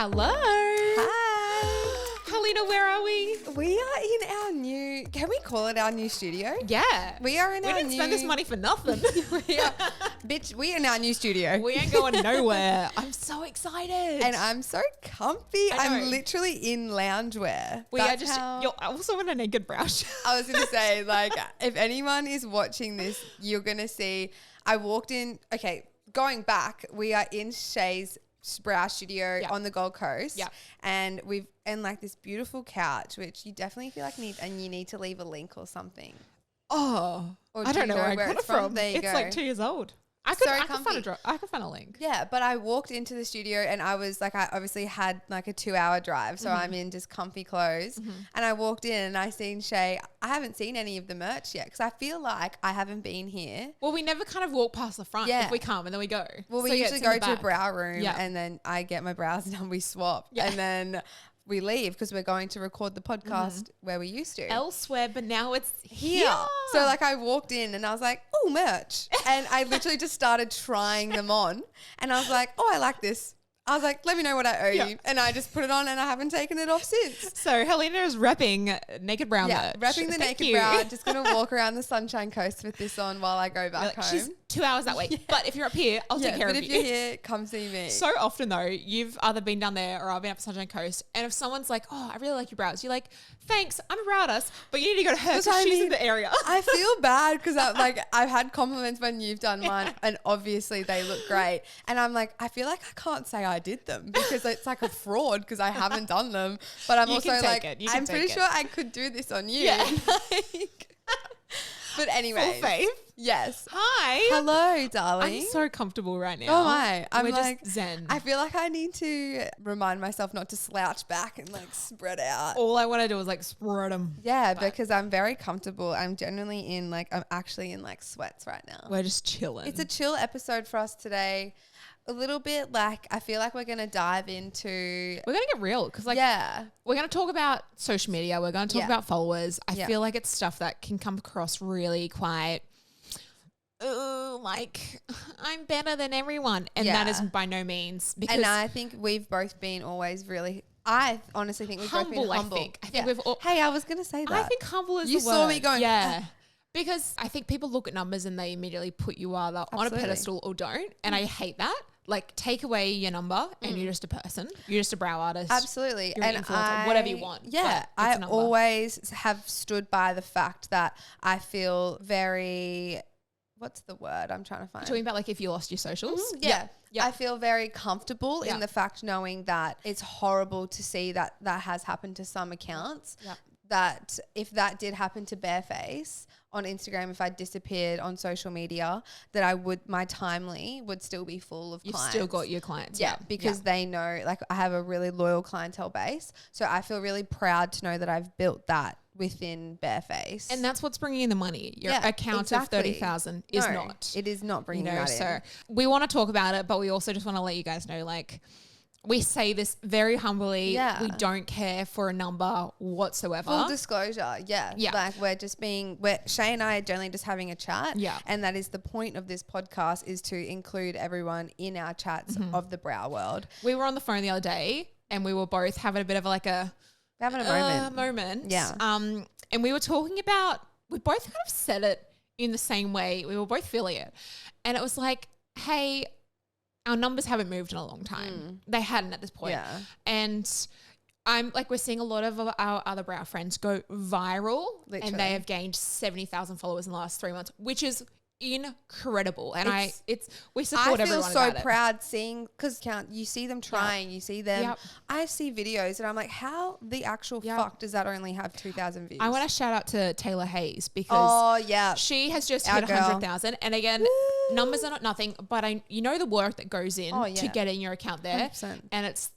Hello. Hi. Helina, where are we? We are in our new, can we call it our new studio? Yeah. We are in We our didn't new. spend this money for nothing. Bitch, we are in our new studio. We ain't going nowhere. I'm so excited. And I'm so comfy. I know. I'm literally in loungewear. we That's are just, how- you're also in a naked brow shop. I was going to say, like, if anyone is watching this, you're going to see, I walked in, okay, going back, we are in Shay's brow studio on the Gold Coast. Yeah. And we've, and like this beautiful couch, which you definitely feel like you need to leave a link or something. Oh, Or I do don't you know where I where got it's it from. There you It's go. like 2 years old. I So could comfy. find a link. Yeah, but I walked into the studio and I was like, I obviously had like a 2-hour drive. So I'm in just comfy clothes. And I walked in and I seen Shay. I haven't seen any of the merch yet because I feel like I haven't been here. Well, we never kind of walk past the front. Yeah. If we come and then we go. Well, we So, yeah, usually it's in go the to a back. brow room Yeah. and then I get my brows done, we swap. Yeah. And then we leave because we're going to record the podcast where we used to. Elsewhere, but now it's Here. here. So like I walked in and I was like, oh, merch. And I literally just started trying them on. And I was like, oh, I like this. I was like, let me know what I owe you. And I just put it on and I haven't taken it off since. So Helena is repping naked brow merch. Wrapping the Thank naked you. brow. Just going to walk around the Sunshine Coast with this on while I go back home. She's 2 hours that way. But if you're up here, I'll take care but of if you. you're here, come see me. So often though, you've either been down there or I've been up Sunshine Coast, and if someone's like, "Oh, I really like your brows," you're like, "Thanks, I'm a brow artist," but you need to go to her because I she's in mean, the area. I feel bad because I've had compliments when you've done mine and obviously they look great. And I'm like, I feel like I can't say I did them because it's like a fraud because I haven't done them. But I'm You also can take like, it. You can I'm take pretty it. sure I could do this on you. Yeah. Like, but anyway. Full faith. Yes. Hi. Hello, darling. I'm so comfortable right now. Oh my. I'm We're like just zen. I feel like I need to remind myself not to slouch back and like spread out. All I want to do is like spread them. Yeah, because I'm very comfortable. I'm generally I'm actually in like sweats right now. We're just chilling. It's a chill episode for us today. A little bit like, I feel like we're going to dive into. We're gonna get real because like we're gonna talk about social media. We're gonna talk about followers. I feel like it's stuff that can come across really quite. Like I'm better than everyone, and that is by no means because And I think we've both been always really. I honestly think we've both been humble. I think we've all. Hey, I was going to say that. I think humble is You the saw word. me going, yeah. Because I think people look at numbers and they immediately put you either on a Absolutely. pedestal or don't, and I hate that. Like, take away your number and you're just a person. You're just a brow artist. Absolutely. You're an influencer, whatever you want. Yeah. but it's a I number. always have stood by the fact that I feel very, what's the word I'm trying to find? Talking about like if you lost your socials. Yeah. Yeah. I feel very comfortable Yeah. in the fact knowing that it's horrible to see that that has happened to some accounts. Yeah. That if that did happen to Barefaced on Instagram, if I disappeared on social media, that my timely would still be full of You've clients. still got your clients. Yeah, because they know, like I have a really loyal clientele base. So I feel really proud to know that I've built that within Barefaced. And that's what's bringing in the money. Your Yeah, account exactly. of 30,000 is No, not. It is not bringing that So in. we want to talk about it, but we also just want to let you guys know, like, we say this very humbly. Yeah. We don't care for a number whatsoever. Full disclosure, yeah. Yeah. Like Shay and I are generally just having a chat. Yeah. And that is the point of this podcast, is to include everyone in our chats of the brow world. We were on the phone the other day and we were both having a bit of like a We're having a moment. moment. Yeah. And we were talking about, we both kind of said it in the same way. We were both feeling it. And it was like, hey, our numbers haven't moved in a long time. They hadn't at this point. Yeah. And I'm like, we're seeing a lot of our other brow friends go viral. Literally. And they have gained 70,000 followers in the last 3 months, which is incredible. And we support I feel everyone so about it. proud seeing, because you see them trying, you see them. Yep. I see videos and I'm like, how the actual fuck does that only have 2,000 views? I want to shout out to Taylor Hayes because Oh yeah, she has just Our hit girl. 100,000. And again, numbers are not nothing, but you know the work that goes in Oh, yeah. to getting your account there. 100%. And it's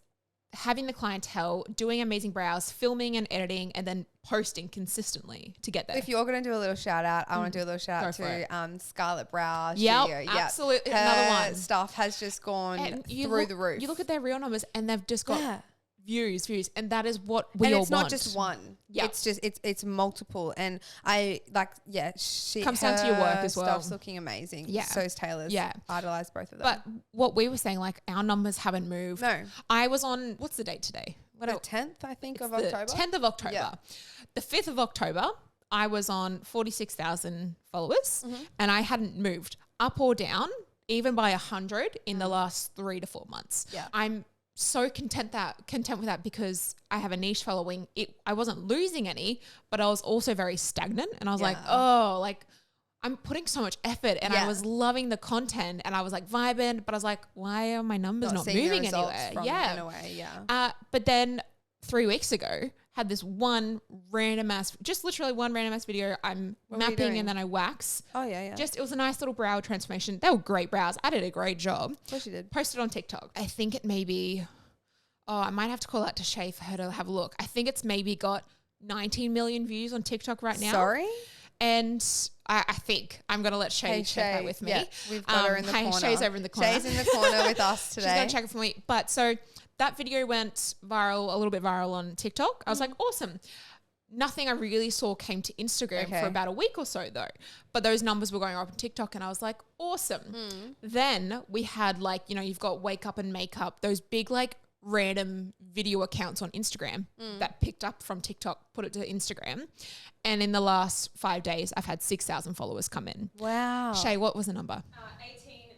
having the clientele, doing amazing brows, filming and editing, and then posting consistently to get there. If you're going to do a little shout out, I want to do a little shout Go out for it. to Scarlet Brow Yep, Studio. Yep. absolutely. Her Another one. stuff has just gone And through the roof. You look at their real numbers and they've just got views. And that is what we and all it's want. not just one. Yeah. It's just, it's multiple. And I like, Comes down to your work as well. Stuff's looking amazing. Yeah. So is Taylor's. Yeah. Idolize both of them. But what we were saying, like our numbers haven't moved. No. I was on, what's the date today? The 10th, I think, of October. 10th of October. Yeah. The 5th of October, I was on 46,000 followers and I hadn't moved up or down, even by 100 in the last 3 to 4 months. Yeah. I'm so content with that because I have a niche following. I wasn't losing any, but I was also very stagnant. And I was like, oh, like I'm putting so much effort and I was loving the content and I was like vibing, but I was like, why are my numbers not moving anywhere? In a way, But then 3 weeks ago, had this one random ass video. I'm mapping and then I wax. Oh, yeah. Just, it was a nice little brow transformation. They were great brows. I did a great job. Of course you did. Posted on TikTok. I think it may be, I might have to call out to Shay for her to have a look. I think it's maybe got 19 million views on TikTok right now. Sorry? And I think I'm going to let Shay check that with me. Yeah, we've got her in the corner. Shay's over in the corner. Shay's in the corner with us today. She's going to check it for me. But so that video went viral, a little bit viral on TikTok. I was like, awesome. Nothing I really saw came to Instagram for about a week or so though. But those numbers were going up on TikTok and I was like, awesome. Then we had like, you know, you've got Wake Up and Makeup, those big like random video accounts on Instagram that picked up from TikTok, put it to Instagram. And in the last 5 days, I've had 6,000 followers come in. Wow. Shay, what was the number? 18 million.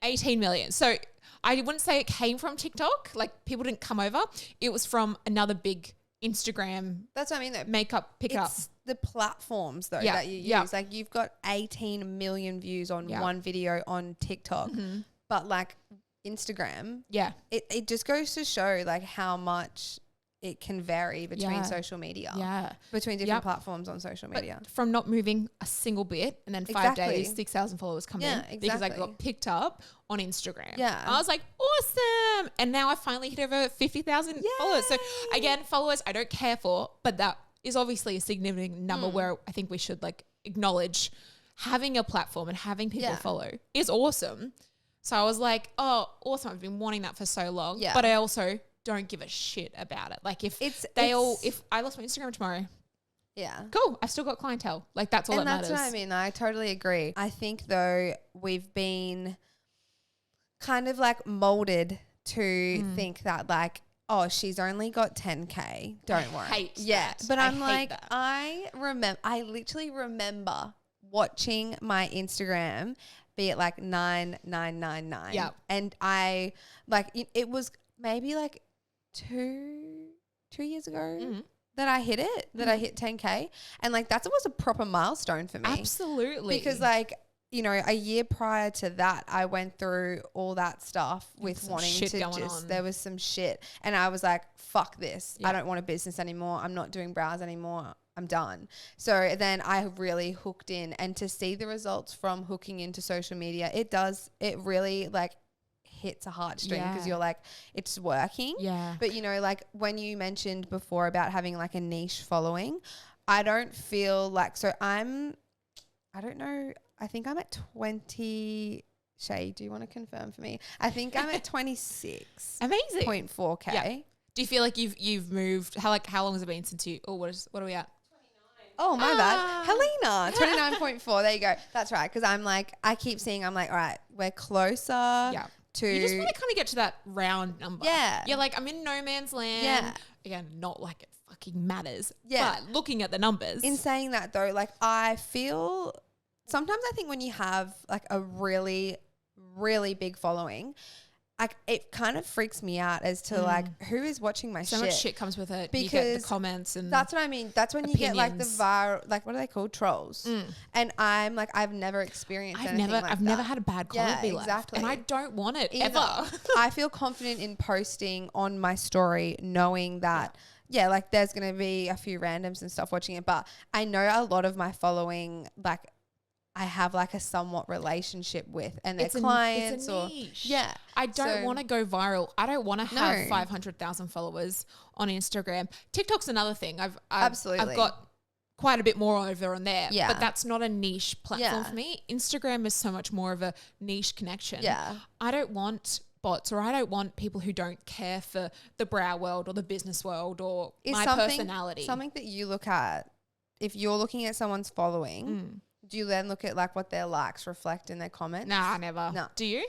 18 million. So I wouldn't say it came from TikTok. Like people didn't come over. It was from another big Instagram. That's what I mean though. Makeup pick up. It's the platforms though that you use. Like you've got 18 million views on one video on TikTok, but like Instagram, it just goes to show like how much it can vary between social media, between different platforms on social media. But from not moving a single bit and then 5 days, 6,000 followers come in because I got picked up on Instagram. Yeah. I was like, awesome. And now I finally hit over 50,000 followers. So again, followers I don't care for, but that is obviously a significant number where I think we should like acknowledge having a platform and having people follow is awesome. So I was like, oh, awesome. I've been wanting that for so long. Yeah. But I also don't give a shit about it. Like if if I lost my Instagram tomorrow, cool. I still got clientele. Like that's all that matters. And that's what I mean. I totally agree. I think though we've been kind of like molded to think that like, oh, she's only got 10K. Don't worry. Hate that. But I'm like, I literally remember watching my Instagram be at like 9,999. Yeah. And I like it was maybe like two years ago that I hit it, that I hit 10K. And like that was a proper milestone for me. Absolutely. Because like, you know, a year prior to that, I went through all that stuff with wanting to just, there was some shit. And I was like, fuck this. I don't want a business anymore. I'm not doing brows anymore. I'm done. So then I really hooked in, and to see the results from hooking into social media, it really like hits a heartstring because you're like, it's working. Yeah. But you know, like when you mentioned before about having like a niche following, I don't feel like, I don't know. I think I'm at 20. Shay, do you want to confirm for me? I think I'm at 26. Amazing. 0.4K. Yeah. Do you feel like you've moved? How long has it been since you? Oh, what are we at? Oh, my bad. Helina, 29.4. There you go. That's right. Because I'm like, I keep seeing, I'm like, all right, we're closer to. You just want to kind of get to that round number. Yeah. You're like, I'm in no man's land. Yeah. Again, not like it fucking matters. Yeah. But looking at the numbers. In saying that though, like I feel, sometimes I think when you have like a really, really big following, like it kind of freaks me out as to like who is watching my shit. So much shit comes with it. Because you get the comments and that's what I mean. That's when opinions. You get like the viral, like what are they called? Trolls. And I'm like, I've never experienced anything like that. I've never had a bad comment be left. And I don't want it ever. I feel confident in posting on my story knowing that like there's going to be a few randoms and stuff watching it. But I know a lot of my following, like I have like a somewhat relationship with, and their clients or I don't want to go viral. I don't want to have 500,000 followers on Instagram. TikTok's another thing. I've got quite a bit more over on there, but that's not a niche platform for me. Instagram is so much more of a niche connection. I don't want bots, or I don't want people who don't care for the brow world or the business world or my personality. Something that you look at, if you're looking at someone's following, do you then look at like what their likes reflect in their comments? Nah, never. No. Do you?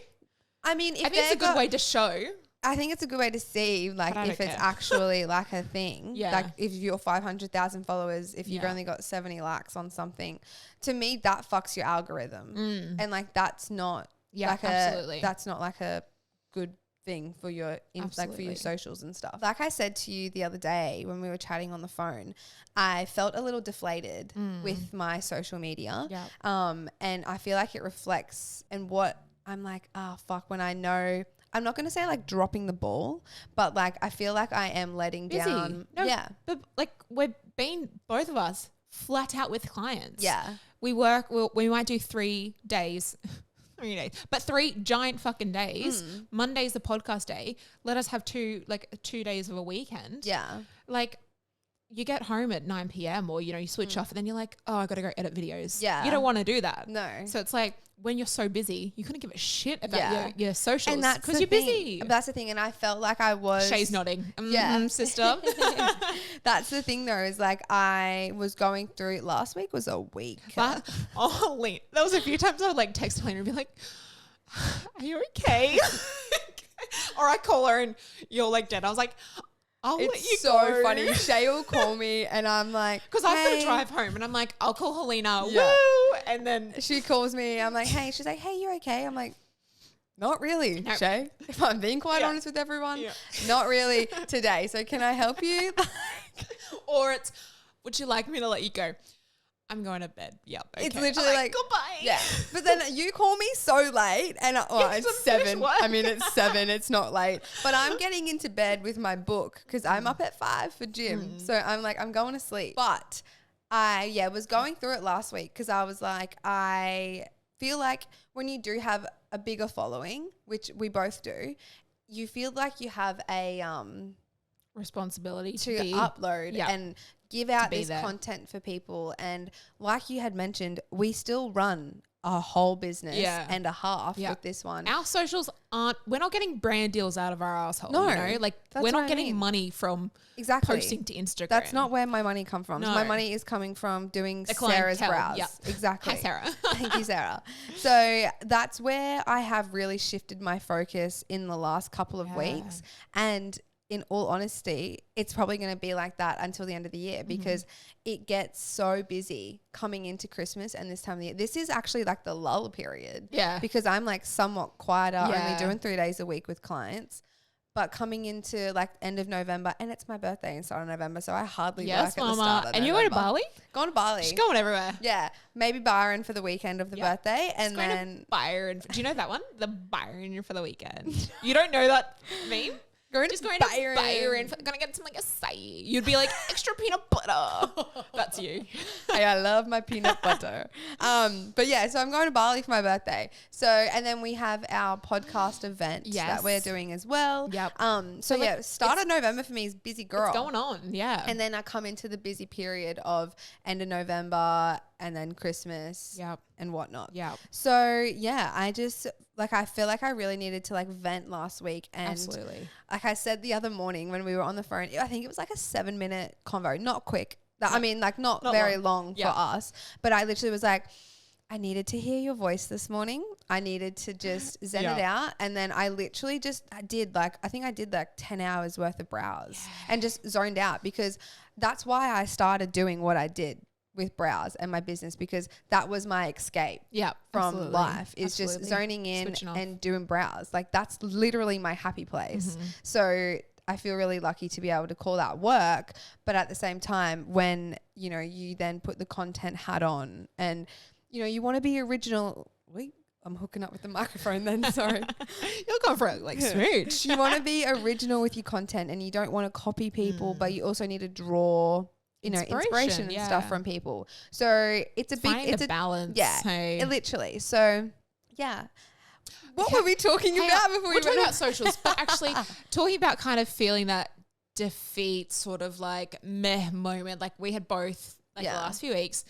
I mean, I think it's a good way to show. I think it's a good way to see, like, if it's actually like a thing. Yeah. Like, if you're 500,000 followers, if you've only got 70 likes on something, to me, that fucks your algorithm. And like, that's not that's not like a good thing for your like for your socials and stuff. Like I said to you the other day when we were chatting on the phone, I felt a little deflated with my social media. And I feel like it reflects and what I'm like, fuck, when I know, I'm not going to say like dropping the ball, but like I feel like I am letting down. No, but like we're being, both of us, flat out with clients. Yeah. We might do 3 days. 3 days, but 3 giant fucking days. Monday's the podcast day. Let us have 2 days of a weekend. Yeah. Like, you get home at 9 p.m. or, you switch off and then you're like, oh, I got to go edit videos. Yeah. You don't want to do that. No. So it's like, when you're so busy, you couldn't give a shit about your socials. And that's because you're busy. That's the thing. And I felt like I was. Shay's nodding. Sister. That's the thing though, is like I was going through, last week was a week. There was a few times I would like text Helina and be like, are you okay? Or I call her and you're like dead. I was like, I'll let you so go. So funny. Shay will call me and I'm like, because I've got to drive home and I'm like, I'll call Helina. Woo! And then she calls me. I'm like, hey. She's like, hey, you okay? I'm like, not really, Shay. If I'm being quite honest with everyone, not really today. So can I help you? Or it's, would you like me to let you go? I'm going to bed. Yep. Okay. It's literally like goodbye. Yeah. But then you call me so late and it's 7. I mean, it's 7. It's not late. But I'm getting into bed with my book because I'm up at 5 for gym. So I'm like, I'm going to sleep. But I was going through it last week because I was like, I feel like when you do have a bigger following, which we both do, you feel like you have a responsibility to upload and give out this content for people. And like you had mentioned, we still run a whole business and a half with this one. Our socials we're not getting brand deals out of our asshole. No, like we're not getting money from posting to Instagram. That's not where my money comes from. No. My money is coming from doing Sarah's brows. Yep. Exactly. Hi, Sarah. Thank you, Sarah. So that's where I have really shifted my focus in the last couple of weeks. And in all honesty, it's probably going to be like that until the end of the year because it gets so busy coming into Christmas and this time of the year. This is actually like the lull period. Yeah. Because I'm like somewhat quieter, only doing 3 days a week with clients. But coming into like end of November, and it's my birthday in start of November, so I hardly work at the start of November. And you're going to Bali? Going to Bali. She's going everywhere. Yeah. Maybe Byron for the weekend of the birthday. And then Byron. Do you know that one? The Byron for the weekend. You don't know that meme? Going to Byron. Gonna get some like acai. You'd be like, extra peanut butter. That's you. Hey, I love my peanut butter. But yeah, so I'm going to Bali for my birthday. So, and then we have our podcast event that we're doing as well. Yep. So yeah, start of November for me is busy girl. It's going on. Yeah. And then I come into the busy period of end of November and then Christmas and whatnot. Yeah. So yeah, I just like, I feel like I really needed to like vent last week. And absolutely. Like I said the other morning when we were on the phone, I think it was like a 7-minute convo, not quick. I mean, like not very long for us, but I literally was like, I needed to hear your voice this morning. I needed to just zen it out. And then I literally I did like 10 hours worth of brows and just zoned out because that's why I started doing what I did with brows and my business, because that was my escape from life is just zoning in and doing brows. Like that's literally my happy place. So I feel really lucky to be able to call that work. But at the same time, when, you then put the content hat on and, you want to be original. Wait, I'm hooking up with the microphone then. Sorry. You're going for it like smooch. You want to be original with your content and you don't want to copy people, but you also need to draw inspiration and stuff from people. So it's a balance. Yeah, literally. So yeah. What were we talking about before we went talking about socials? But actually talking about kind of feeling that defeat sort of like meh moment. Like we had both the last few weeks.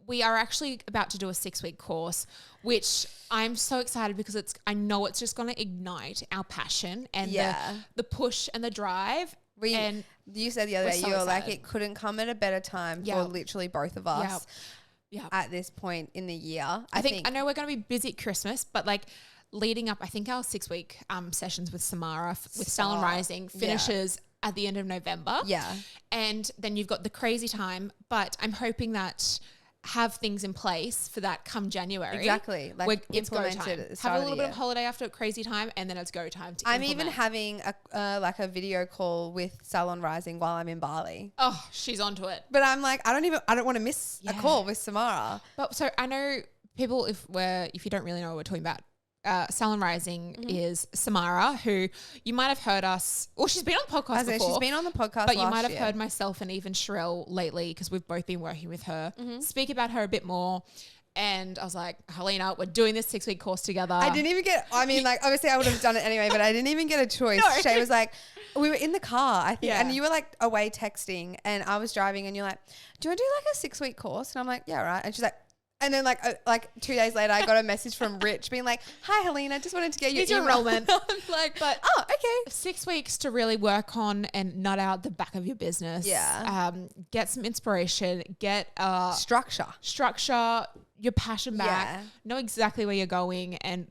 we are actually about to do a 6-week course, which I'm so excited because I know it's just going to ignite our passion and the push and the drive. And you said the other day, you were like, it couldn't come at a better time for literally both of us at this point in the year. I know we're going to be busy at Christmas, but like leading up, I think our 6-week sessions with Samara with Salon Rising finishes at the end of November. Yeah. And then you've got the crazy time, but I'm hoping that have things in place for that come January. Exactly. Like it's go time. Have a little bit of holiday after crazy time and then it's go time to I'm even having a video call with Salon Rising while I'm in Bali. Oh, she's onto it. But I'm like, I don't want to miss a call with Samara. But so I know people, if you don't really know what we're talking about, Salon Rising is Samara, who you might have heard us, or she's been on the podcast before. She's been on the podcast but you might have heard myself and even Sherelle lately, because we've both been working with her, speak about her a bit more. And I was like, Helina, we're doing this 6-week course together. I didn't even get, obviously I would have done it anyway, but I didn't even get a choice. No. Shay was like, we were in the car, I think, and you were like away texting and I was driving and you're like, do you want to do like a 6-week course? And I'm like, yeah, right. And she's like, and then like 2 days later, I got a message from Rich being like, hi, Helina, just wanted to get your enrollment. Like, but, oh, okay. 6 weeks to really work on and nut out the back of your business. Yeah. Get some inspiration, get structure, your passion back, know exactly where you're going and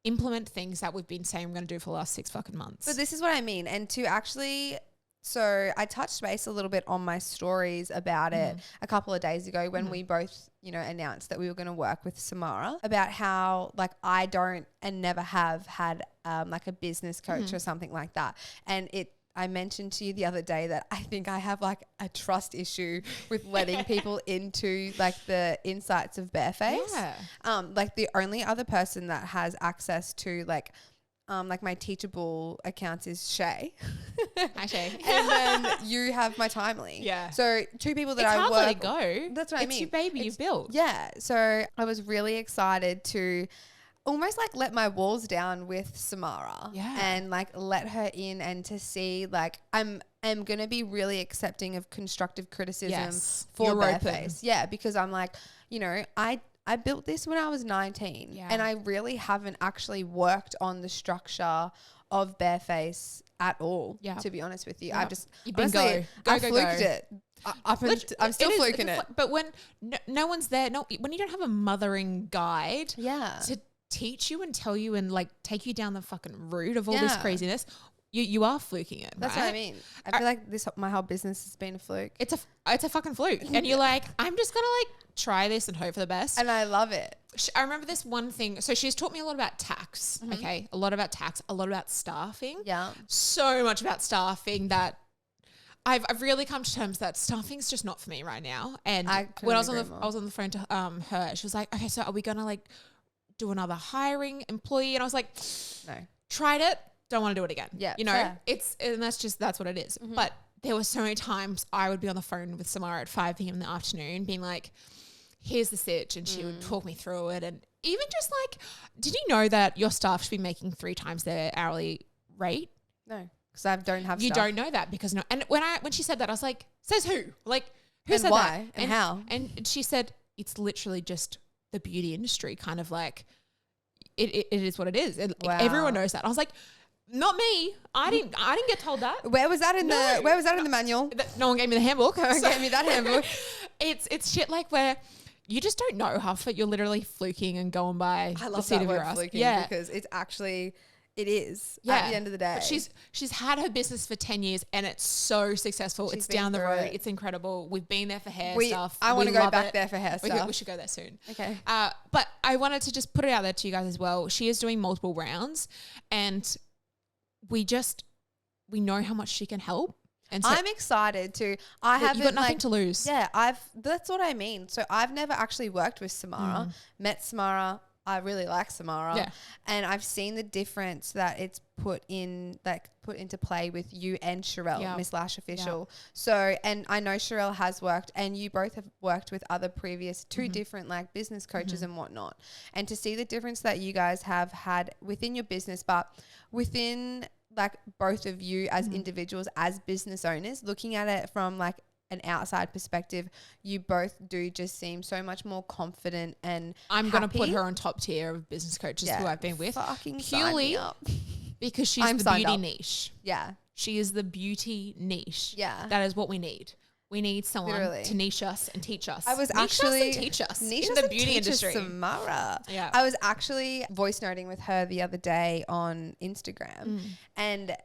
implement things that we've been saying we're going to do for the last 6 fucking months. But this is what I mean. And to actually... So I touched base a little bit on my stories about it a couple of days ago when we both, announced that we were going to work with Samara, about how like I don't and never have had like a business coach or something like that. And I mentioned to you the other day that I think I have like a trust issue with letting people into like the insights of Barefaced. Yeah. Like the only other person that has access to like my teachable accounts is Shay. Hi, Shay. And then you have my Timely. Yeah. So 2 people that it's I hard work. To let it go. That's what I mean. It's your baby you built. Yeah. So I was really excited to almost like let my walls down with Samara. Yeah. And like let her in and to see like I'm going to be really accepting of constructive criticism for Barefaced. Yeah. Because I'm like, I built this when I was 19 and I really haven't actually worked on the structure of Barefaced at all, to be honest with you. I've just, honestly, I fluked it. I'm still fluking it. But when no one's there, when you don't have a mothering guide to teach you and tell you and like take you down the fucking route of all this craziness, you are fluking it. That's what I mean. I feel like my whole business has been a fluke. It's a fucking fluke. And you're like, I'm just going to like try this and hope for the best. And I love it. I remember this one thing. So she's taught me a lot about tax. Okay. A lot about tax, a lot about staffing. Yeah. So much about staffing that I've really come to terms that staffing's just not for me right now. And when I was on the phone to her, she was like, okay, so are we going to like do another hiring employee? And I was like, no, tried it. Don't want to do it again. Yeah. And that's what it is. But there were so many times I would be on the phone with Samara at 5 p.m. in the afternoon being like, here's the sitch. And she would talk me through it. And even just like, did you know that your staff should be making 3 times their hourly rate? No, because I don't have You don't know that because no. And when she said that, I was like, says who? Like, who said why? that? And how? And she said, it's literally just the beauty industry kind of like, it is what it is. And everyone knows that. I was like, not me. I didn't get told that. Where was that in the manual? No one gave me the handbook. No one gave me that handbook. It's shit like where you just don't know half of it. You're literally fluking and going by the seat of your ass. Because it's actually it is at the end of the day. But she's had her business for 10 years and it's so successful. It's down the road. It's incredible. We've been there for hair stuff. I want to go back there for hair stuff. We should go there soon. Okay. But I wanted to just put it out there to you guys as well. She is doing multiple rounds and we know how much she can help. And so I'm excited to. you've got nothing to lose. Yeah, that's what I mean. So I've never actually worked with Samara, met Samara. I really like Samara, and I've seen the difference that it's put into play with you and Sherelle, Miss Lash Official. So, and I know Sherelle has worked, and you both have worked with other previous 2 different like business coaches and whatnot, and to see the difference that you guys have had within your business, but within like both of you as individuals, as business owners, looking at it from like an outside perspective, you both do just seem so much more confident and I'm going to put her on top tier of business coaches who I've been with. Fucking purely because she's the beauty niche. Yeah. She is the beauty niche. Yeah. That is what we need. We need someone to niche us and teach us. I was niche actually us and teach us niche in us the beauty industry. Samara. Yeah. I was actually voice noting with her the other day on Instagram, and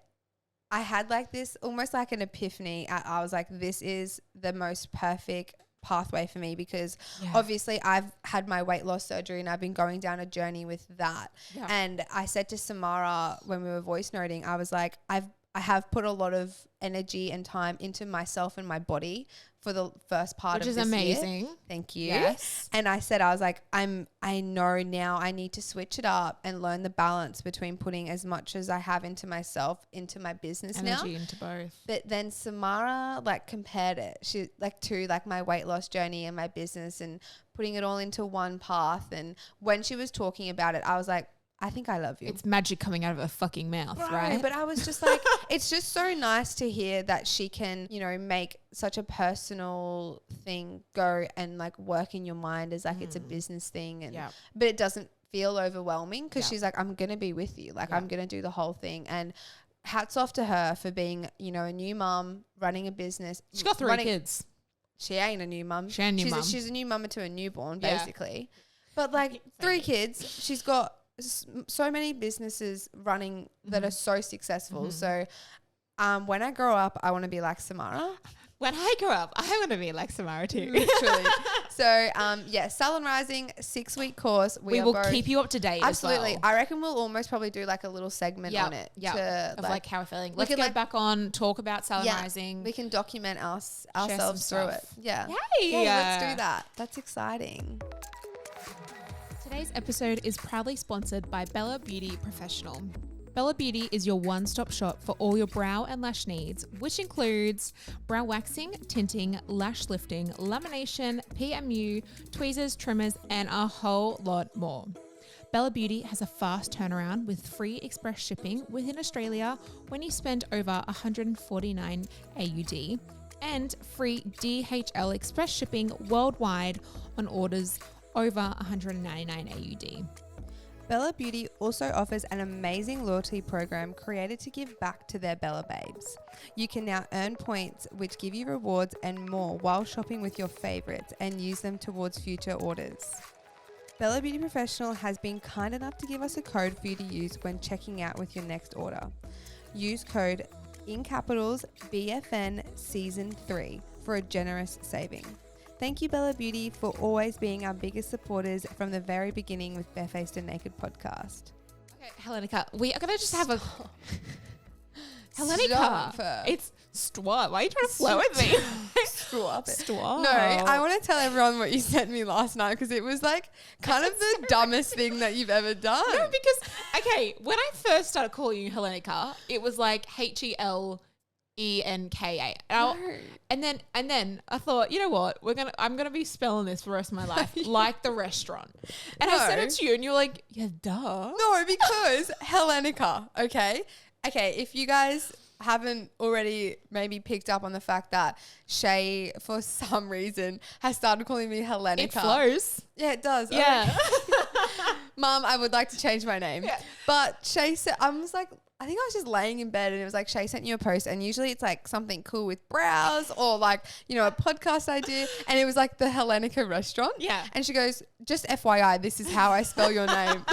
I had like this almost like an epiphany. I was like, this is the most perfect pathway for me because obviously I've had my weight loss surgery and I've been going down a journey with that. Yeah. And I said to Samara when we were voice noting, I was like, I have put a lot of energy and time into myself and my body for the first part of this year. Which is amazing. Thank you. Yes. And I said, I was like, I know now I need to switch it up and learn the balance between putting as much as I have into myself, into my business energy into both. But then Samara like compared it. She like to like my weight loss journey and my business and putting it all into one path. And when she was talking about it, I was like, I think I love you. It's magic coming out of her fucking mouth, right? But I was just like, it's just so nice to hear that she can, you know, make such a personal thing go and like work in your mind as like it's a business thing. And but it doesn't feel overwhelming because she's like, I'm going to be with you. Like I'm going to do the whole thing. And hats off to her for being, you know, a new mum, running a business. She's got 3 kids. She ain't a new mum. She's a new mum. She's a new mama to a newborn, basically. But like 3 kids, she's got so many businesses running that are so successful. So when I grow up, I want to be like Samara. When I grow up, I want to be like Samara too. Literally. So Salon Rising 6-week course. We will keep you up to date. Absolutely. As well. I reckon we'll almost probably do like a little segment on it. Yeah. Of like how we're feeling. Let's get back on, talk about Salon Rising. We can document ourselves through it. Yeah. Yay. Yeah, let's do that. That's exciting. Today's episode is proudly sponsored by Bella Beauty Professional. Bella Beauty is your one-stop shop for all your brow and lash needs, which includes brow waxing, tinting, lash lifting, lamination, PMU, tweezers, trimmers, and a whole lot more. Bella Beauty has a fast turnaround with free express shipping within Australia when you spend over 149 AUD and free DHL express shipping worldwide on orders over 199 AUD. Bella Beauty also offers an amazing loyalty program created to give back to their Bella babes. You can now earn points which give you rewards and more while shopping with your favorites and use them towards future orders. Bella Beauty Professional has been kind enough to give us a code for you to use when checking out with your next order. Use code in capitals BFN Season 3 for a generous saving. Thank you, Bella Beauty, for always being our biggest supporters from the very beginning with Barefaced and Naked podcast. Okay, Helina, we are going to just have a... Helina, it's Stwap. Why are you trying to flow with me? Stwap. No, I want to tell everyone what you sent me last night because it was like kind of the dumbest thing that you've ever done. No, because, okay, when I first started calling you Helina, it was like HELENKA. And then I thought, you know what? I'm gonna be spelling this for the rest of my life, like the restaurant. And I said it to you, and you're like, yeah, duh. No, because Helena. Okay, if you guys haven't already maybe picked up on the fact that Shay, for some reason, has started calling me Helena. It flows. Yeah, it does. Yeah. Mum, I would like to change my name. Yeah. But Shay said, I think I was just laying in bed and it was like, Shay sent you a post, and usually it's like something cool with brows or like, you know, a podcast idea. And it was like the Helena restaurant. Yeah. And she goes, just FYI, this is how I spell your name.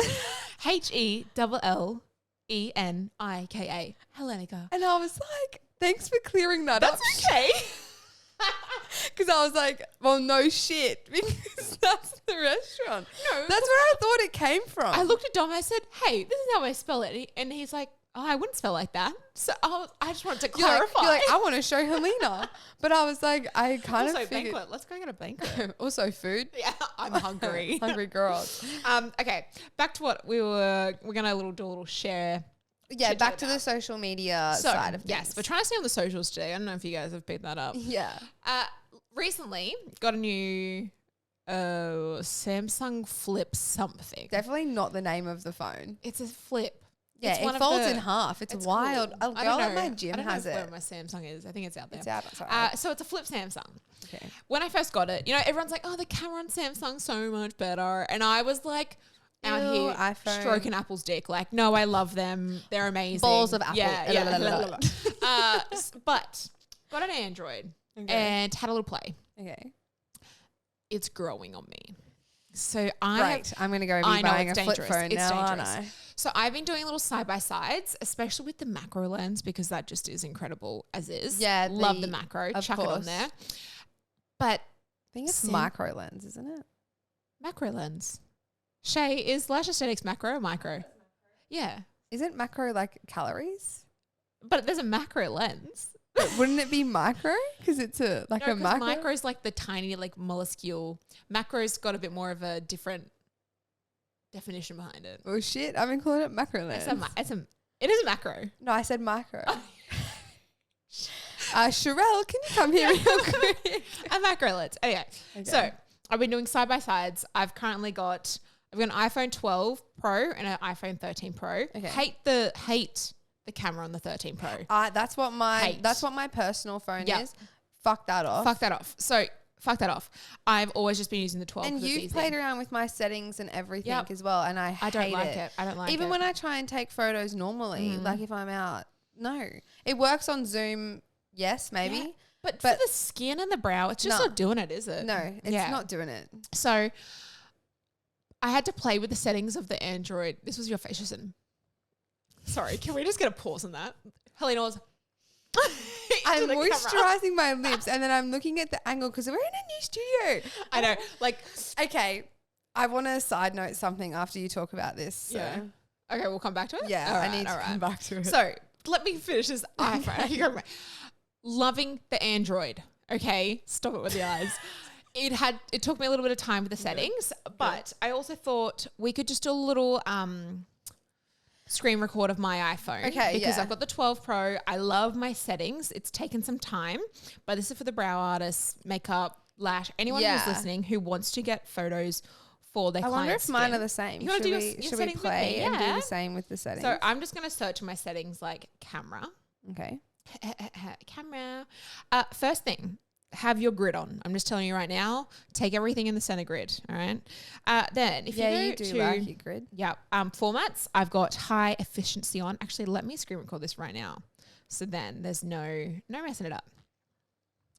HELLENIKA. Helena. And I was like, thanks for clearing that up. That's okay. Because I was like, well, no shit, because that's the restaurant. No. That's where I thought it came from. I looked at Dom and I said, hey, this is how I spell it. And he's like, oh, I wouldn't spell like that. So I just wanted to clarify. You're like, I want to show Helena. But I was like, I kind also of figured. Banquet. Let's go get a banquet. Also food. Yeah, I'm hungry. Hungry girls. Okay, back to what we're going to do a little share. Yeah, back to the social media side of things. Yes, we're trying to stay on the socials today. I don't know if you guys have picked that up. Yeah. Recently got a new Samsung Flip something. Definitely not the name of the phone. It's a flip. Yeah, It's one it of folds the- in half. It's It's wild. cool. A I girl don't at my know. gym I don't has know where it. my Samsung is. I think it's out there. It's out. Sorry. So it's a flip Samsung. Okay. When I first got it, you know, everyone's like, oh, the camera on Samsung's so much better. And I was like, out Ew, here iPhone. stroking Apple's dick. Like, no, I love them. They're amazing. Balls of Apple. Yeah. But got an Android and had a little play. Okay. It's growing on me. So I'm going to go I be know buying it's a flip dangerous. phone It's now, dangerous. aren't I? So I've been doing little side-by-sides, especially with the macro lens because that just is incredible as is. Yeah. Love the macro. of Chuck it on course. there. But I think it's Sim- micro lens, isn't it? macro lens. Shay, is Lash Aesthetics macro or micro? Yeah. Isn't macro like calories? But there's a macro lens. But wouldn't it be micro? Because it's a No, macro. micro's like the tiny, like minuscule. Macro's got a bit more of a different definition behind it. Oh shit! I've been calling it macro lens. It is a macro. No, I said micro. Sherelle, can you come here real quick? A macro lens. Anyway, so I've been doing side-by-sides. I've got an iPhone 12 Pro and an iPhone 13 Pro. Okay. Hate the camera on the 13 Pro. That's what my personal phone is. Fuck that off. Fuck that off. So fuck that off. I've always just been using the 12. And you've played around with my settings and everything as well, and I don't like it. I don't like it. Even when I try and take photos normally, like if I'm out, no, it works on Zoom. Yes, maybe. Yeah. But for the skin and the brow, it's just not doing it, is it? No, it's not doing it. So I had to play with the settings of the Android. This was your face, Jason. Sorry, can we just get a pause on that? Helina was... I'm moisturizing my lips and then I'm looking at the angle because we're in a new studio. I know. Like, okay, I want to side note something after you talk about this. So. Yeah. Okay, we'll come back to it? Yeah, all right, I need to come back to it. So let me finish this iPhone. Loving the Android. Okay, stop it with the eyes. It took me a little bit of time with the settings, but I also thought we could just do a little screen record of my iPhone. Okay, because I've got the 12 Pro. I love my settings. It's taken some time, but this is for the brow artists, makeup, lash, anyone who's listening who wants to get photos for their clients. I wonder if mine are the same. You should we play and do the same with the settings? So I'm just going to search in my settings like camera. Okay. Camera. First thing, have your grid on. I'm just telling you right now, take everything in the center grid. All right. Then if you go to like your grid. Yeah. Formats, I've got high efficiency on. Actually, let me screen record this right now. So then there's no messing it up.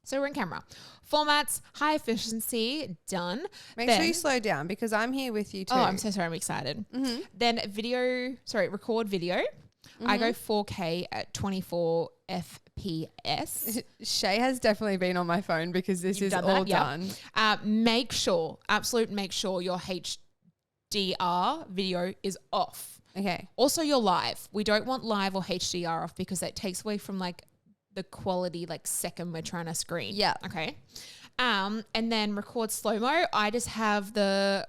So we're in camera. Formats, high efficiency, done. Make sure you slow down because I'm here with you too. Oh, I'm so sorry. I'm excited. Mm-hmm. Then record video. Mm-hmm. I go 4K at 24 FPS. Shay has definitely been on my phone because this is all done. Make sure your HDR video is off. Okay. Also your live. We don't want live or HDR off because that takes away from like the quality like second we're trying to screen. Yeah. Okay. And then record slow-mo. I just have the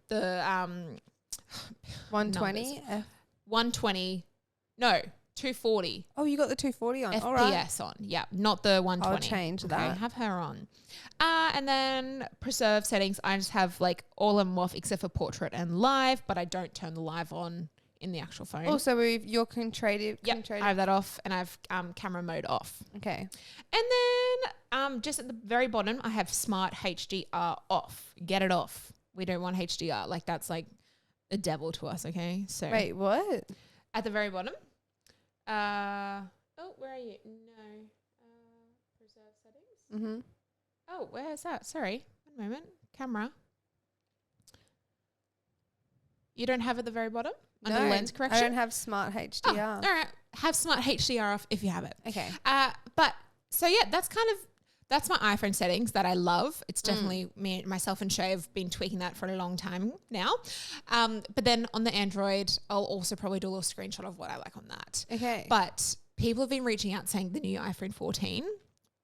120 120. No, 240. Oh, you got the 240 on. FPS all right. on. Yeah, not the 120. I'll change that. Okay, have her on. And then preserve settings. I just have like all of them off except for portrait and live, but I don't turn the live on in the actual phone. Also, with your creative. I have that off and I have camera mode off. Okay. And then just at the very bottom, I have smart HDR off. Get it off. We don't want HDR. Like that's like the devil to us, okay? So wait, what? At the very bottom. Where are you? No. Preserve settings. Mm-hmm. Oh, where is that? Sorry. One moment. Camera. You don't have it at the very bottom? Under lens correction? I don't have smart HDR. Oh, all right. Have smart HDR off if you have it. Okay. But so yeah, that's my iPhone settings that I love. It's definitely myself and Shay have been tweaking that for a long time now. But then on the Android, I'll also probably do a little screenshot of what I like on that. Okay. But people have been reaching out saying the new iPhone 14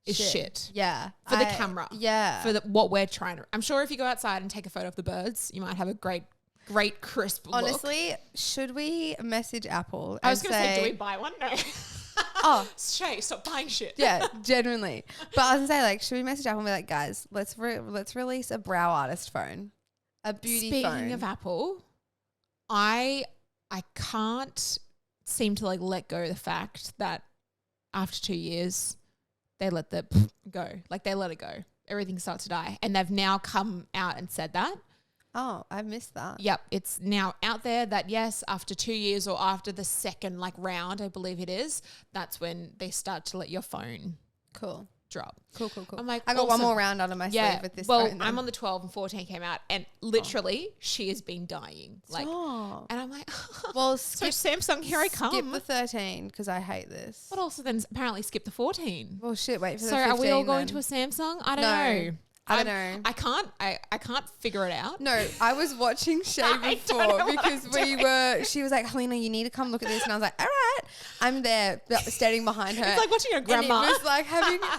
is shit. Yeah. For the camera. Yeah. For what we're trying to. I'm sure if you go outside and take a photo of the birds, you might have a great crisp look. Honestly, should we message Apple? I was going to say, do we buy one? No. Oh, Shay, stop buying shit. Yeah, genuinely. But I was gonna say, like, should we message Apple and be like, guys, let's release a brow artist phone, a beauty phone. Speaking of Apple, I can't seem to like let go of the fact that after 2 years, they let the go. Like they let it go. Everything starts to die. And they've now come out and said that. Oh, I missed that. Yep. It's now out there that yes, after 2 years or after the second like round, I believe it is, that's when they start to let your phone drop. Cool. I'm like, I got one more round under my sleeve with this phone. I'm on the 12 and 14 came out and literally she has been dying. Like, and I'm like, well, so Samsung, here I come. Skip the 13 because I hate this. But also then apparently skip the 14. Well, shit, wait for the 15 15 are we all going then. to a Samsung? I don't know. I don't know. I can't figure it out. No, I was watching Shay before because she was like, Helina, you need to come look at this. And I was like, all right. I'm there standing behind her. It's like watching your grandma. And it was like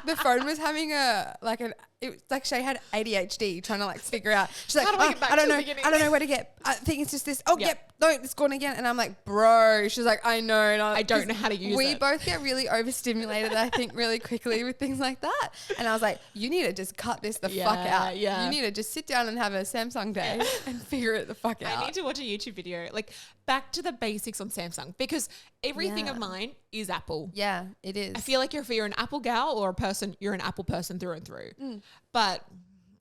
the phone was having it was like Shay had ADHD trying to like figure out. She's like, I don't know where to get. I think it's just this. Oh, yep. No, it's gone again. And I'm like, bro. She's like, I know. And I don't know how to use it. We both get really overstimulated, I think, really quickly with things like that. And I was like, you need to just cut this the fuck out. Yeah. You need to just sit down and have a Samsung day and figure it the fuck out. I need to watch a YouTube video. Like back to the basics on Samsung because everything of mine is Apple. Yeah, it is. I feel like if you're an Apple gal or a person, you're an Apple person through and through. But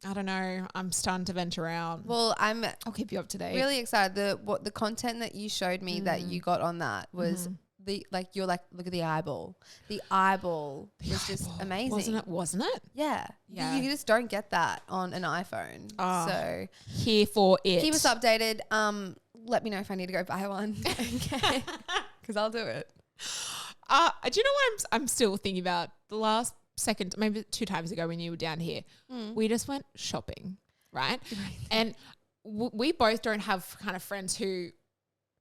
I don't know. I'm starting to venture out. Well, I'll keep you up to date. Really excited. The content that you showed me that you got on that was you're like, look at the eyeball. The eyeball was just amazing. Wasn't it? Yeah. You just don't get that on an iPhone. So here for it. Keep us updated. Let me know if I need to go buy one. Okay. Because I'll do it. Do you know what I'm still thinking about? The last second, maybe 2 times ago when you were down here, we just went shopping, right? And we both don't have kind of friends who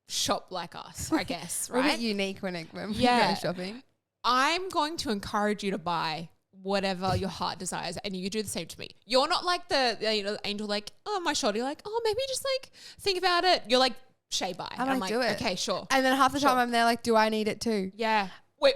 shop like us, I guess, right? We're a bit unique when we go shopping. I'm going to encourage you to buy whatever your heart desires, and you do the same to me. You're not like the angel, like, oh, my shoulder, you're like, oh, maybe just like think about it. You're like, Shay, buy. I'm like, do it. Okay, sure. And then half the time I'm there like, do I need it too? Yeah.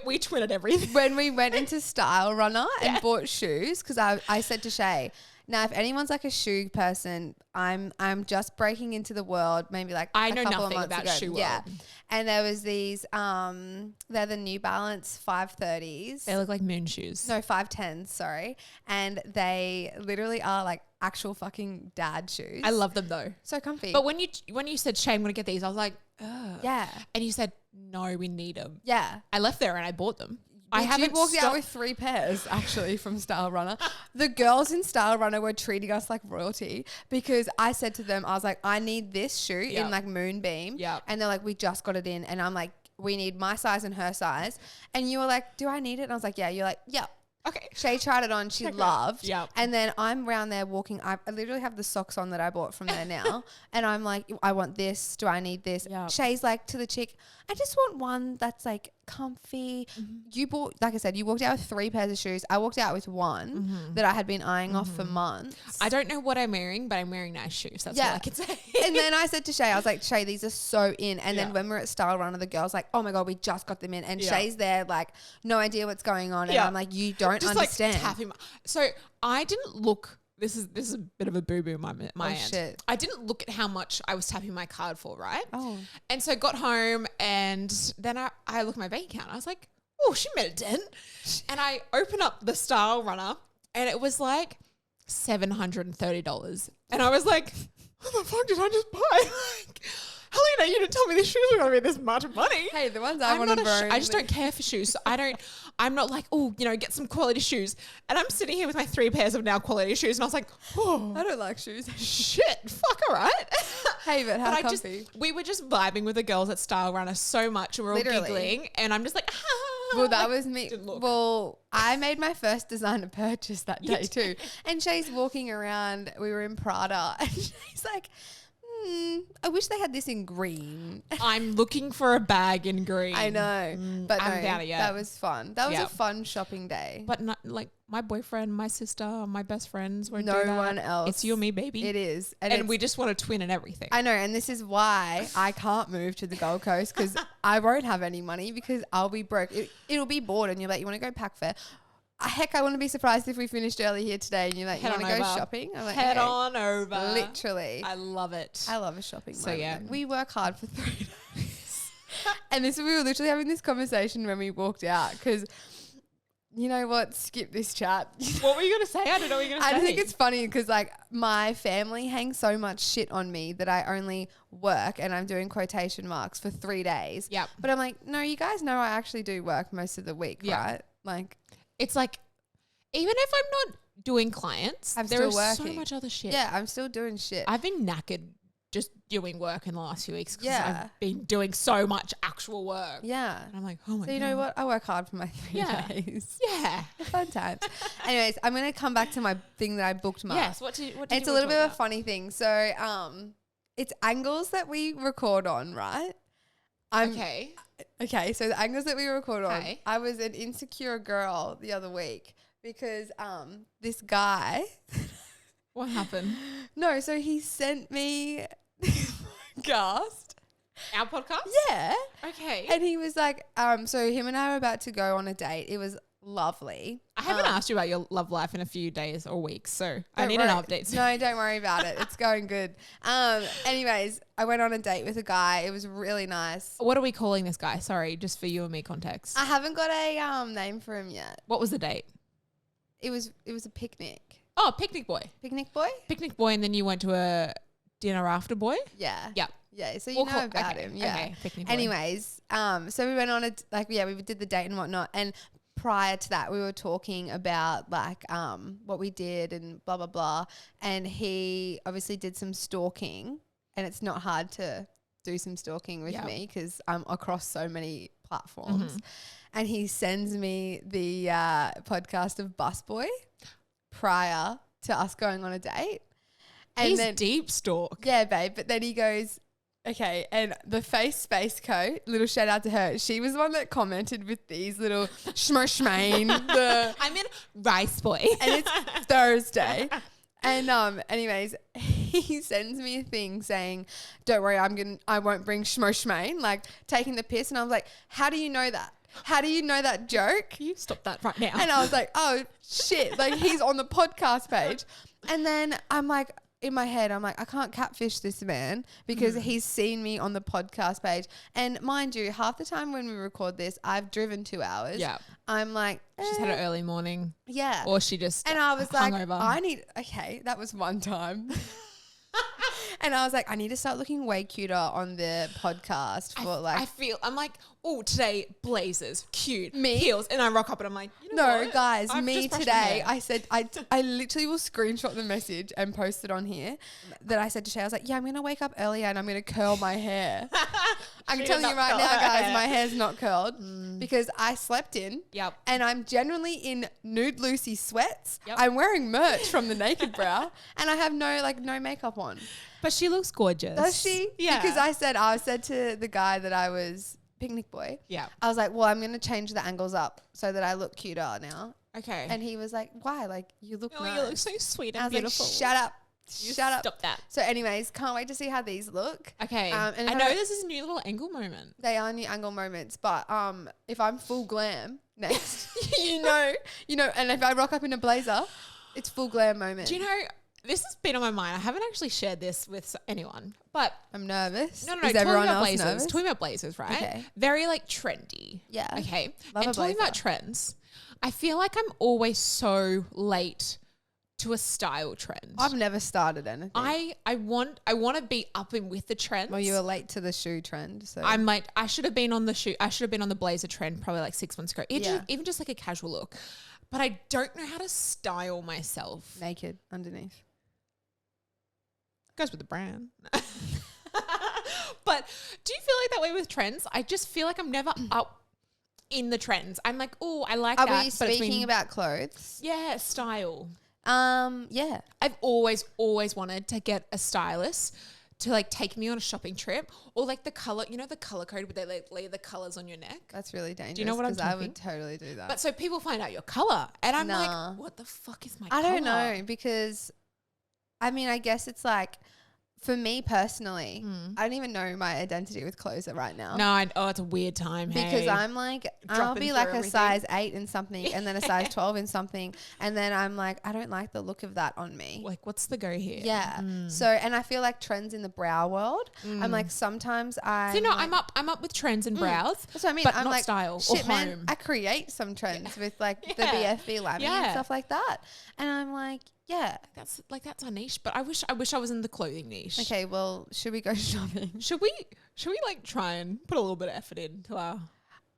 We twittered everything. When we went into Style Runner and bought shoes, because I said to Shay, now if anyone's like a shoe person, I'm just breaking into the world. Maybe like I know couple nothing of months about ago. shoe world. Yeah, and there was these they're the New Balance 530s. They look like moon shoes. No, 510s. Sorry, and they literally are like actual fucking dad shoes. I love them though. So comfy. But when you said, Shay, I'm going to get these, I was like, oh. Yeah. And you said, no, we need them. Yeah. I left there and I bought them. You walked out with 3 pairs actually from Style Runner. The girls in Style Runner were treating us like royalty because I said to them, I was like, I need this shoe in like Moonbeam. Yep. And they're like, we just got it in. And I'm like, we need my size and her size. And you were like, do I need it? And I was like, yeah. You're like, yeah. Okay. Shay tried it on. She loved. Yep. And then I'm around there walking. I literally have the socks on that I bought from there now. And I'm like, I want this. Do I need this? Yep. Shay's like to the chick, I just want one that's like comfy. You bought, like I said, you walked out with 3 pairs of shoes. I walked out with one that I had been eyeing off for months. I don't know what I'm wearing, but I'm wearing nice shoes. That's all I can say. And then I said to Shay, I was like, Shay, these are so in. And then when we're at Style Runner, the girl's like, oh my God, we just got them in. And Shay's there like, no idea what's going on. And I'm like, you don't just understand. Like tapping so I didn't look. This is a bit of a boo-boo my end. Shit. I didn't look at how much I was tapping my card for, right? Oh. And so got home and then I looked at my bank account. I was like, oh, she made a dent. And I opened up the Style Runner and it was like $730. And I was like, what the fuck did I just buy? Like, Helina, you didn't tell me these shoes were going to be this much money. Hey, the ones I want to burn. I just don't care for shoes. So I'm not like, oh, get some quality shoes. And I'm sitting here with my 3 pairs of now quality shoes. And I was like, oh. I don't like shoes. Shit. Fuck, all right. Hey, but how comfy. We were just vibing with the girls at Style Runner so much. And we were all giggling. And I'm just like, well, that was me. Well, I made my first designer purchase that day too. And Shay's walking around. We were in Prada. And Shay's like, I wish they had this in green. I'm looking for a bag in green. I know. But I haven't found it yet. That was fun. That was a fun shopping day. But not like my boyfriend, my sister, my best friends won't do that. No one else. It's you and me, baby. It is. And we just want to twin and everything. I know. And this is why I can't move to the Gold Coast because I won't have any money because I'll be broke. It'll be bored and you're like, you want to go pack fair? Heck, I wouldn't be surprised if we finished early here today and you're like, you want to go shopping? I'm like, head on over. Literally. I love it. I love a shopping So moment. We work hard for 3 days. And we were literally having this conversation when we walked out because, you know what? Skip this chat. What were you going to say? I don't know what you're going to say. I think it's funny because like my family hangs so much shit on me that I only work, and I'm doing quotation marks, for 3 days. Yep. But I'm like, no, you guys know I actually do work most of the week, right? Like, it's like, even if I'm not doing clients, there is so much other shit. Yeah, I'm still doing shit. I've been knackered just doing work in the last few weeks because Yeah. I've been doing so much actual work. Yeah. And I'm like, oh my God. So you know what? I work hard for my 3 days. Yeah. Fun times. Anyways, I'm going to come back to my thing that I booked marked. Yes. What did it's a little bit of a funny thing. So it's angles that we record on, right? Okay. Okay, so the angles that we record on, Okay. I was an insecure girl the other week because this guy. What happened? No, so he sent me this podcast. Our podcast? Yeah. Okay. And he was like, so him and I were about to go on a date. It was lovely. I haven't asked you about your love life in a few days or weeks, so I need worry. an update. No, don't worry about it. It's going good. Anyways, I went on a date with a guy. It was really nice. What are we calling this guy? Sorry, just for you and me context. I haven't got a name for him yet. What was the date? It was a picnic. Oh, picnic boy. Picnic boy? Picnic boy, and then you went to a dinner after boy? Yeah. Yep. Yeah, so you know about him. Yeah. Okay, picnic boy. Anyways, so we went on we did the date and whatnot. And prior to that, we were talking about like what we did and blah, blah, blah. And he obviously did some stalking, and it's not hard to do some stalking with me because I'm across so many platforms. Mm-hmm. And he sends me the podcast of Busboy prior to us going on a date. And he's then, deep stalk. Yeah, babe. But then he goes, okay, and the face space coat, little shout out to her. She was the one that commented with these little shmashmain. I'm in Rice Boy. And it's Thursday. And anyways, he sends me a thing saying, don't worry, I won't bring shmoshmain, like taking the piss. And I was like, how do you know that? How do you know that joke? Can you stop that right now? And I was like, oh shit, like he's on the podcast page. And then I'm like, in my head, I'm like, I can't catfish this man because he's seen me on the podcast page. And mind you, half the time when we record this, I've driven 2 hours. Yeah. I'm like, she's had an early morning. Yeah. Or she just And I was like, hungover. that was one time. And I was like, I need to start looking way cuter on the podcast I'm like, oh, today blazers, cute, me heels, and I rock up and I'm like, you know what? Guys, I've me just today. I said I literally will screenshot the message and post it on here that I said to Shay. I was like, yeah, I'm gonna wake up earlier and I'm gonna curl my hair. I'm telling you right now, guys, my hair's not curled because I slept in. Yep. And I'm generally in nude Lucy sweats. Yep. I'm wearing merch from the Naked Brow and I have no makeup on. But she looks gorgeous. Does she? Yeah. Because I said to the guy that I was picnic boy. Yeah. I was like, well, I'm going to change the angles up so that I look cuter now. Okay. And he was like, why? Like, you look nice. You look so sweet and I was beautiful. like, shut up. Shut up. Stop that. So anyways, can't wait to see how these look. Okay. And I know this is a new little angle moment. They are new angle moments, but if I'm full glam next, you know, and if I rock up in a blazer, it's full glam moment. Do you know, this has been on my mind. I haven't actually shared this with anyone, but I'm nervous. No. Is everyone else blazers. nervous? Talking about blazers, right? Okay. Very like trendy. Yeah. Okay. Love and a talking blazer. about trends, I feel like I'm always so late to a style trend. I've never started anything. I want to be up and with the trends. Well, you were late to the shoe trend, so I'm like, I should have been on the shoe. I should have been on the blazer trend probably like 6 months ago. Even just like a casual look. But I don't know how to style myself. naked underneath. Goes with the brand. But do you feel like that way with trends? I just feel like I'm never up in the trends. I'm like, oh, I like that. Are we speaking about clothes? Yeah, style. Yeah. I've always wanted to get a stylist to like take me on a shopping trip, or like the color, the color code where they like lay the colors on your neck. That's really dangerous. Do you know what I'm talking? I would totally do that. But so people find out your color, and I'm like, what the fuck is my color? I don't know, because I mean, I guess it's like For me personally, I don't even know my identity with clothes right now. No, it's a weird time. Because I'm like, I'll be like a size 8 in something and then a size 12 in something. And then I'm like, I don't like the look of that on me. Like, what's the go here? Yeah. So, and I feel like trends in the brow world, I'm like, sometimes I'm up with trends and brows. That's what I mean. But I'm not like, style shit, or man, home. I create some trends with like the BFB laminate and stuff like that. And I'm like, yeah, that's our niche. But I wish I was in the clothing niche. Okay, well, should we go shopping? Should we like try and put a little bit of effort into our?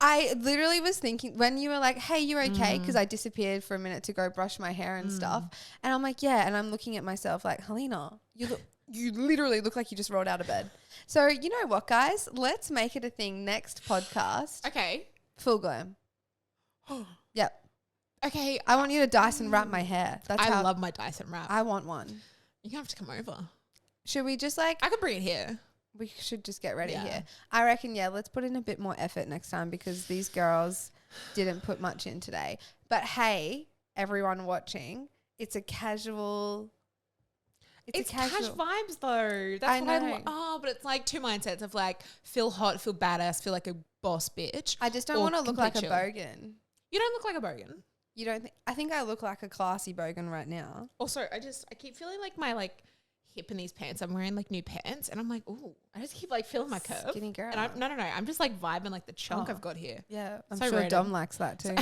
I literally was thinking when you were like, "Hey, you're okay," because I disappeared for a minute to go brush my hair and stuff, and I'm like, "Yeah," and I'm looking at myself like, "Helina, you literally look like you just rolled out of bed." So you know what, guys? Let's make it a thing next podcast. Okay. Full glam. Yep. Okay, I want you to Dyson wrap my hair. I love my Dyson wrap. I want one. You're gonna have to come over. Should we just like? I could bring it here. We should just get ready here. I reckon, let's put in a bit more effort next time because these girls didn't put much in today. But hey, everyone watching, it's a casual. It's cash vibes though. That's what I but it's like two mindsets of like feel hot, feel badass, feel like a boss bitch. I just don't want to look like a bogan. You don't look like a bogan. You don't think? I think I look like a classy bogan right now. Also, I keep feeling like my like hip in these pants. I'm wearing like new pants, and I'm like, ooh, I just keep like feeling my curve. Skinny girl. And no. I'm just like vibing like the chunk I've got here. Yeah, I'm sure Dom likes that too.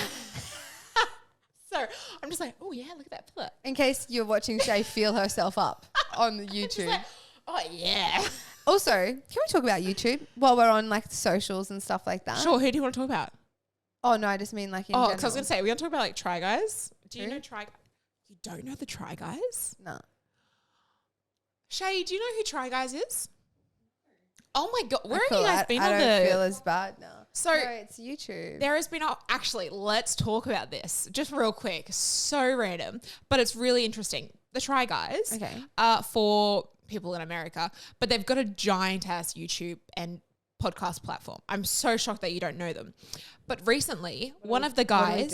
So I'm just like, oh yeah, look at that pillar. In case you're watching Shay feel herself up on the YouTube. Like, oh yeah. Also, can we talk about YouTube while we're on like socials and stuff like that? Sure. Who do you want to talk about? Oh no, I just mean like in general. Because I was gonna say we're gonna talk about like Try Guys. Do you know Try? You don't know the Try Guys? No. Shay, do you know who Try Guys is? Oh my god, where have you guys been I on don't feel as bad now. So no, it's YouTube. There has been actually, let's talk about this just real quick. So random, but it's really interesting. The Try Guys, for people in America, but they've got a giant ass YouTube and podcast platform. I'm so shocked that you don't know them. But recently, one of the guys,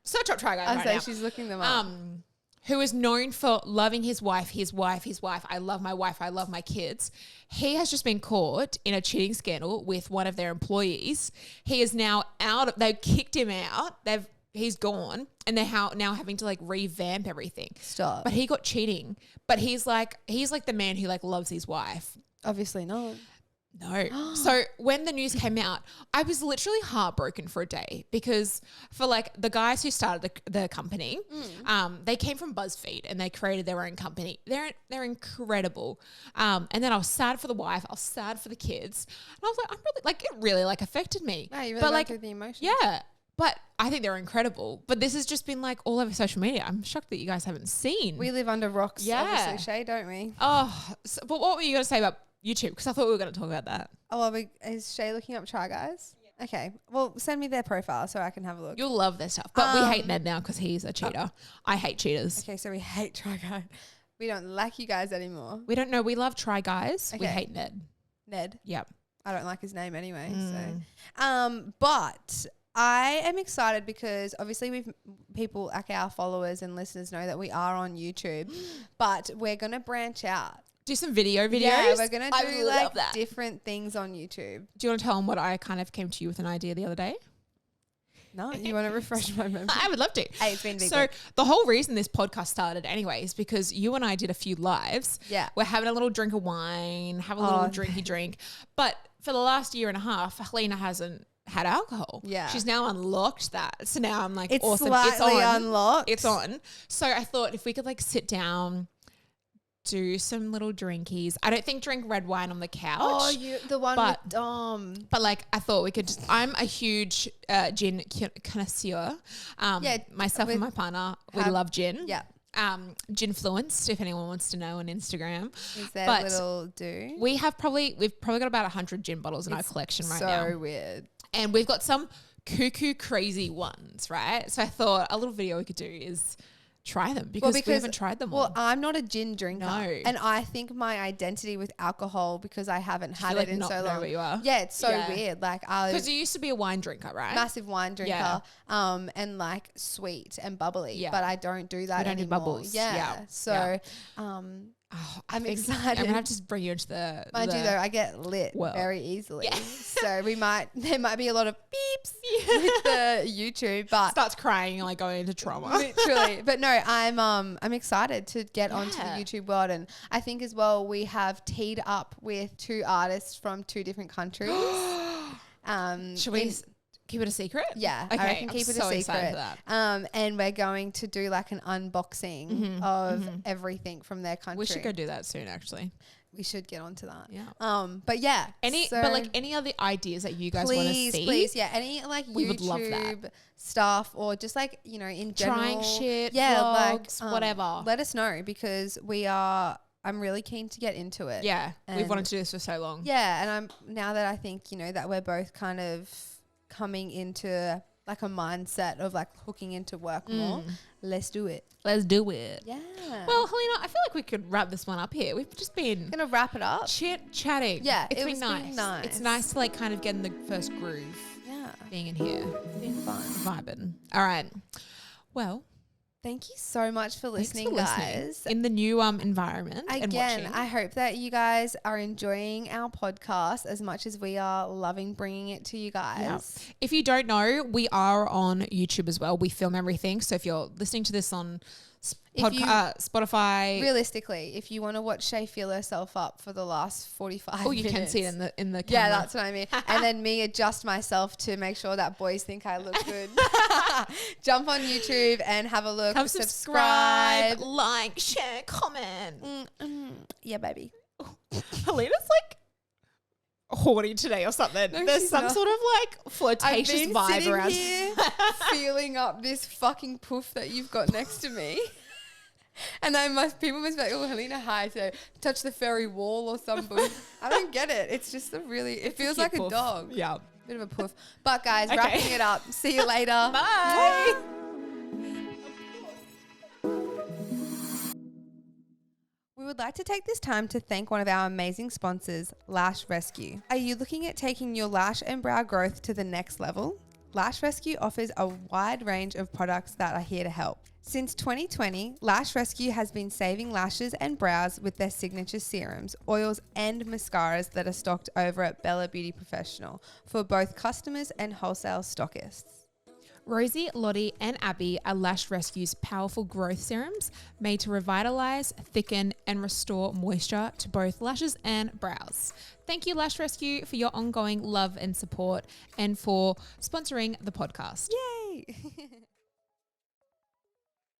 search up Try Guys right now. She's looking them up. Who is known for loving his wife. I love my wife. I love my kids. He has just been caught in a cheating scandal with one of their employees. He is now out. They've kicked him out. He's gone, and they're now having to like revamp everything. Stop. But he got cheating. But he's like the man who like loves his wife. Obviously not. No. So when the news came out, I was literally heartbroken for a day because for like the guys who started the company, they came from BuzzFeed and they created their own company. They're incredible. And then I was sad for the wife. I was sad for the kids. And I was like, I'm really like, it really like affected me. Yeah, you really went through the emotions. Yeah. But I think they're incredible. But this has just been like all over social media. I'm shocked that you guys haven't seen. We live under rocks, obviously, Shay, don't we? Oh, but what were you going to say about YouTube? Because I thought we were going to talk about that. Oh, well, is Shay looking up Try Guys? Yeah. Okay. Well, send me their profile so I can have a look. You'll love their stuff. But we hate Ned now because he's a cheater. I hate cheaters. Okay, so we hate Try Guys. We don't like you guys anymore. We don't know. We love Try Guys. Okay. We hate Ned. Ned? Yep. I don't like his name anyway. So, but I am excited because obviously people like our followers and listeners know that we are on YouTube, but we're going to branch out. Do some videos. Yeah, we're going to do like different things on YouTube. Do you want to tell them what I kind of came to you with an idea the other day? No, you want to refresh my memory? I would love to. Hey, it's been big. So the whole reason this podcast started anyway is because you and I did a few lives. Yeah. We're having a little drink of wine, have a little drinky drink. But for the last year and a half, Helina hasn't had alcohol. Yeah. She's now unlocked that. So now I'm like, it's awesome. It's unlocked. It's on. So I thought if we could like sit down, do some little drinkies. I don't think drink red wine on the couch. Oh, the one with Dom. But like I thought we could just, I'm a huge gin connoisseur. Myself and my partner, we love gin. Yeah. Ginfluenced, if anyone wants to know on Instagram. Is that little do? We've probably got about 100 gin bottles in our collection right now. So weird. And we've got some cuckoo crazy ones, right? So I thought a little video we could do is try them because we haven't tried them all. Well, I'm not a gin drinker. No. And I think my identity with alcohol, because I haven't had it in so long. Know where you are. Yeah, it's so weird. Like because you used to be a wine drinker, right? Massive wine drinker. And like sweet and bubbly. Yeah. But I don't do that anymore. Do bubbles. Yeah. So Oh, I'm excited. I'm gonna have to just bring you into the. Mind you, though, I get lit very easily, so there might be a lot of beeps with the YouTube, but starts crying and like going into trauma. Literally, but no, I'm excited to get onto the YouTube world, and I think as well we have teed up with 2 artists from 2 different countries. Should we? Keep it a secret? Yeah. Okay. I reckon keep it a secret. Excited for that. And we're going to do like an unboxing of everything from their country. We should go do that soon, actually. We should get onto that. Yeah. But yeah. Any other ideas that you guys want to see? Please. Yeah. Any like we would love YouTube that. stuff, or just like, you know, in general. Trying shit. Yeah. Vlogs, like whatever. Let us know, because I'm really keen to get into it. Yeah. We've wanted to do this for so long. Yeah. And now that I think, you know, that we're both kind of coming into like a mindset of like hooking into work more, let's do it. Let's do it. Yeah. Well, Helina, I feel like we could wrap this one up here. We've just been gonna wrap it up. Chatting. Yeah, it's been nice. It's nice to like kind of get in the first groove. Yeah. Being in here. It's been fun. Vibing. All right. Well, thank you so much for listening, guys. In the new environment. Again, and I hope that you guys are enjoying our podcast as much as we are loving bringing it to you guys. Yeah. If you don't know, we are on YouTube as well. We film everything. So if you're listening to this on Spotify, realistically, if you want to watch Shay feel herself up for the last 45 minutes. Oh, you can see it in the camera. Yeah, that's what I mean. And then me adjust myself to make sure that boys think I look good. Jump on YouTube and have a look. Come subscribe, like, share, comment. Yeah, baby. Helina's like horny today or something. No, there's some not. sort of like flirtatious vibe around here feeling up this fucking poof that you've got next to me. And people must be like, oh, Helina, hi. So touch the fairy wall or something. I don't get it. It's just it feels like poof. a dog. Yeah. Bit of a poof. But guys, wrapping it up. See you later. Bye. We would like to take this time to thank one of our amazing sponsors, Lash Rescue. Are you looking at taking your lash and brow growth to the next level? Lash Rescue offers a wide range of products that are here to help. Since 2020, Lash Rescue has been saving lashes and brows with their signature serums, oils and mascaras that are stocked over at Bella Beauty Professional for both customers and wholesale stockists. Rosie, Lottie, and Abby are Lash Rescue's powerful growth serums made to revitalize, thicken, and restore moisture to both lashes and brows. Thank you, Lash Rescue, for your ongoing love and support and for sponsoring the podcast. Yay!